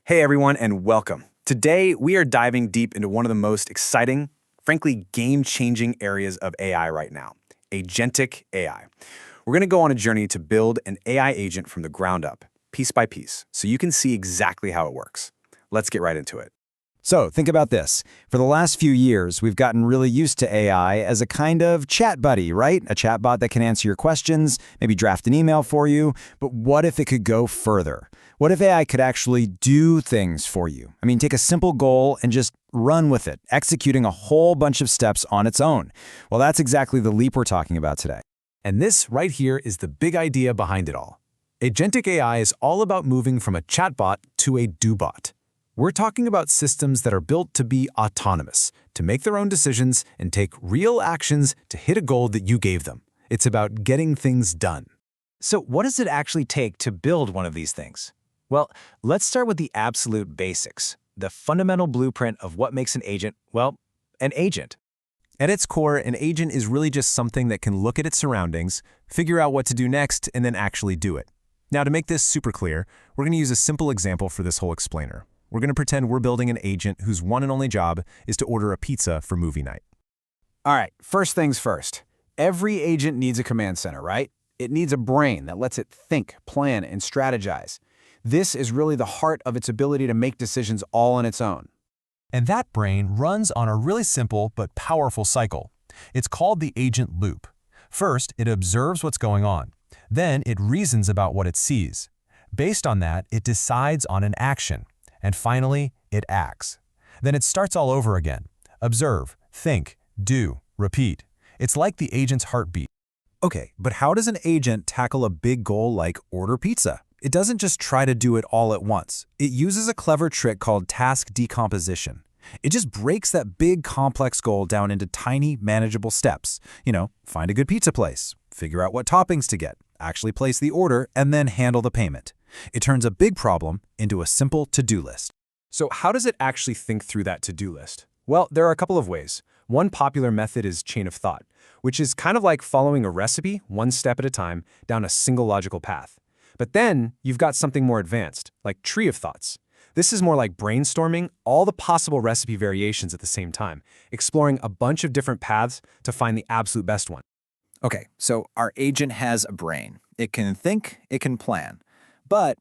Hey everyone, and welcome. Today, we are diving deep into one of the most exciting, frankly, game-changing areas of AI right now, agentic AI. We're going to go on a journey to build an AI agent from the ground up, piece by piece, so you can see exactly how it works. Let's get right into it. So think about this. For the last few years, we've gotten really used to AI as a kind of chat buddy, right? A chatbot that can answer your questions, maybe draft an email for you. But what if it could go further? What if AI could actually do things for you? I mean, take a simple goal and just run with it, executing a whole bunch of steps on its own. Well, that's exactly the leap we're talking about today. And this right here is the big idea behind it all. Agentic AI is all about moving from a chatbot to a do-bot. We're talking about systems that are built to be autonomous, to make their own decisions and take real actions to hit a goal that you gave them. It's about getting things done. So what does it actually take to build one of these things? Well, let's start with the absolute basics, the fundamental blueprint of what makes an agent, well, an agent. At its core, an agent is really just something that can look at its surroundings, figure out what to do next, and then actually do it. Now, to make this super clear, we're going to use a simple example for this whole explainer. We're going to pretend we're building an agent whose one and only job is to order a pizza for movie night. All right, first things first. Every agent needs a command center, right? It needs a brain that lets it think, plan, and strategize. This is really the heart of its ability to make decisions all on its own. And that brain runs on a really simple but powerful cycle. It's called the agent loop. First, it observes what's going on. Then it reasons about what it sees. Based on that, it decides on an action. And finally, it acts. Then it starts all over again. Observe, think, do, repeat. It's like the agent's heartbeat. Okay, but how does an agent tackle a big goal like order pizza? It doesn't just try to do it all at once. It uses a clever trick called task decomposition. It just breaks that big complex goal down into tiny, manageable steps. Find a good pizza place, figure out what toppings to get, actually place the order, and then handle the payment. It turns a big problem into a simple to-do list. So how does it actually think through that to-do list? Well, there are a couple of ways. One popular method is chain of thought, which is kind of like following a recipe one step at a time down a single logical path. But then you've got something more advanced, like tree of thoughts. This is more like brainstorming all the possible recipe variations at the same time, exploring a bunch of different paths to find the absolute best one. Okay, so our agent has a brain. It can think, it can plan. But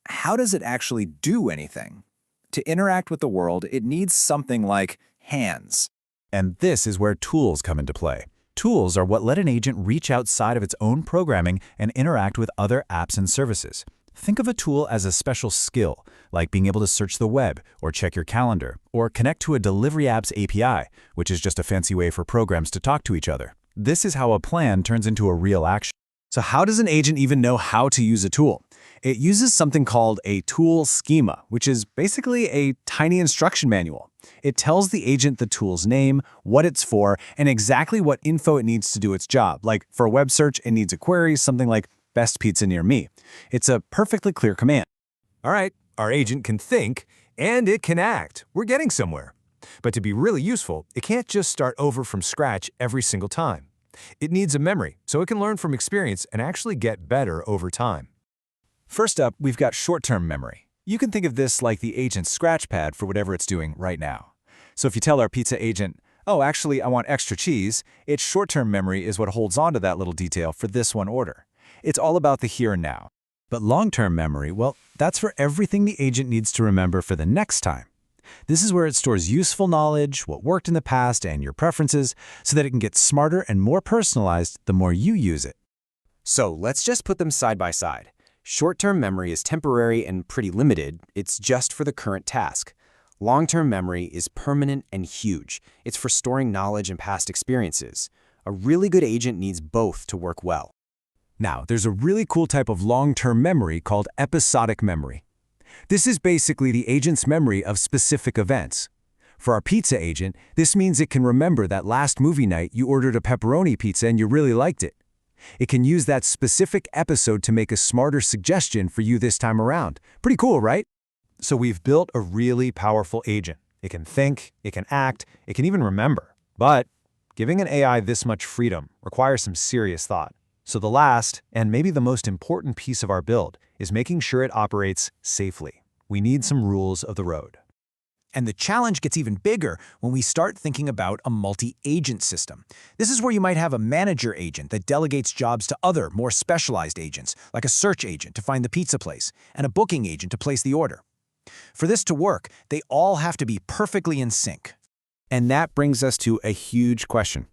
how does it actually do anything? To interact with the world, it needs something like hands. And this is where tools come into play. Tools are what let an agent reach outside of its own programming and interact with other apps and services. Think of a tool as a special skill, like being able to search the web, or check your calendar, or connect to a delivery app's API, which is just a fancy way for programs to talk to each other. This is how a plan turns into a real action. So how does an agent even know how to use a tool? It uses something called a tool schema, which is basically a tiny instruction manual. It tells the agent the tool's name, what it's for, and exactly what info it needs to do its job. Like for a web search, it needs a query, something like best pizza near me. It's a perfectly clear command. All right, our agent can think, and it can act. We're getting somewhere. But to be really useful, it can't just start over from scratch every single time. It needs a memory, so it can learn from experience and actually get better over time. First up, we've got short-term memory. You can think of this like the agent's scratchpad for whatever it's doing right now. So if you tell our pizza agent, oh, actually, I want extra cheese, its short-term memory is what holds on to that little detail for this one order. It's all about the here and now. But long-term memory, well, that's for everything the agent needs to remember for the next time. This is where it stores useful knowledge, what worked in the past, and your preferences, so that it can get smarter and more personalized the more you use it. So let's just put them side by side. Short-term memory is temporary and pretty limited. It's just for the current task. Long-term memory is permanent and huge. It's for storing knowledge and past experiences. A really good agent needs both to work well. Now, there's a really cool type of long-term memory called episodic memory. This is basically the agent's memory of specific events. For our pizza agent, this means it can remember that last movie night you ordered a pepperoni pizza and you really liked it. It can use that specific episode to make a smarter suggestion for you this time around. Pretty cool, right? So we've built a really powerful agent. It can think, it can act, it can even remember. But giving an AI this much freedom requires some serious thought. So the last, and maybe the most important piece of our build, is making sure it operates safely. We need some rules of the road. And the challenge gets even bigger when we start thinking about a multi-agent system. This is where you might have a manager agent that delegates jobs to other, more specialized agents, like a search agent to find the pizza place, and a booking agent to place the order. For this to work, they all have to be perfectly in sync. And that brings us to a huge question.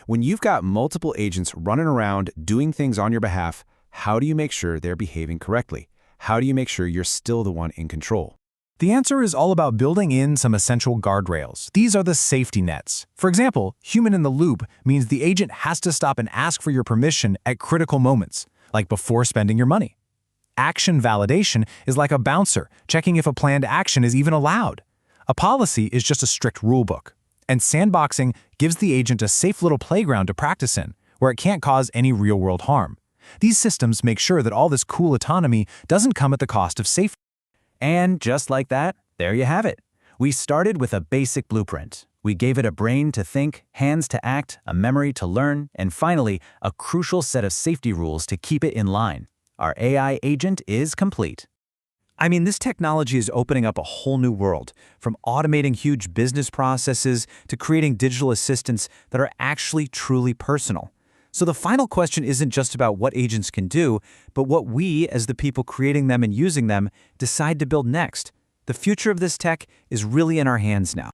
When you've got multiple agents running around doing things on your behalf, how do you make sure they're behaving correctly? How do you make sure you're still the one in control? The answer is all about building in some essential guardrails. These are the safety nets. For example, human in the loop means the agent has to stop and ask for your permission at critical moments, like before spending your money. Action validation is like a bouncer, checking if a planned action is even allowed. A policy is just a strict rulebook. And sandboxing gives the agent a safe little playground to practice in, where it can't cause any real-world harm. These systems make sure that all this cool autonomy doesn't come at the cost of safety. And just like that, there you have it. We started with a basic blueprint. We gave it a brain to think, hands to act, a memory to learn, and finally, a crucial set of safety rules to keep it in line. Our AI agent is complete. I mean, this technology is opening up a whole new world, from automating huge business processes to creating digital assistants that are actually truly personal. So the final question isn't just about what agents can do, but what we, as the people creating them and using them, decide to build next. The future of this tech is really in our hands now.